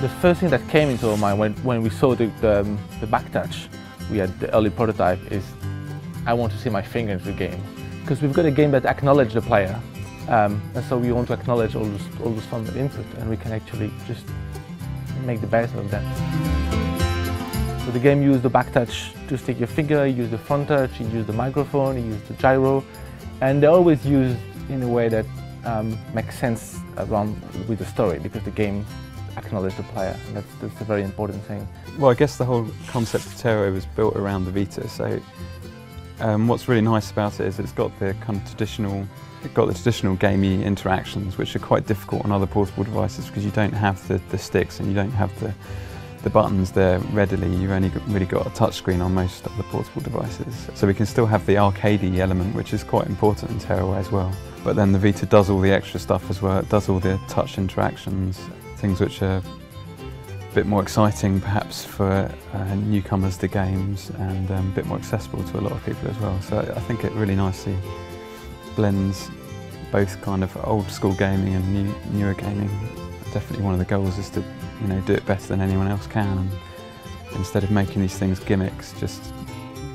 The first thing that came into our mind when we saw the back touch, we had the early prototype, is I want to see my finger in the game. Because we've got a game that acknowledges the player, and so we want to acknowledge all those forms of input, and we can actually just make the best of that. So the game used the back touch to stick your finger, you use the front touch, you use the microphone, you use the gyro, and they're always used in a way that makes sense around with the story, because the game acknowledges the player, and that's a very important thing. Well, I guess the whole concept of Tearaway was built around the Vita, so what's really nice about it is it's got the kind of traditional gamey interactions, which are quite difficult on other portable devices because you don't have the sticks and you don't have the buttons there readily. You've only really got a touchscreen on most other portable devices. So we can still have the arcadey element, which is quite important in Tearaway as well. But then the Vita does all the extra stuff as well. It does all the touch interactions, things which are a bit more exciting perhaps for newcomers to games, and a bit more accessible to a lot of people as well. So I think it really nicely blends both kind of old school gaming and newer gaming. Definitely one of the goals is to do it better than anyone else can, and instead of making these things gimmicks, just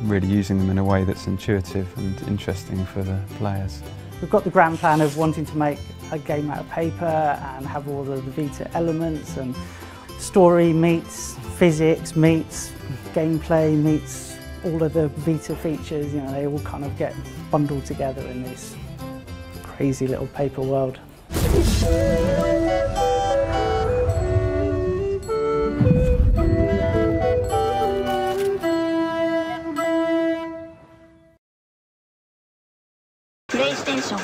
really using them in a way that's intuitive and interesting for the players. We've got the grand plan of wanting to make a game out of paper and have all of the Vita elements, and story meets physics meets gameplay meets all of the Vita features. They all kind of get bundled together in this crazy little paper world. PlayStation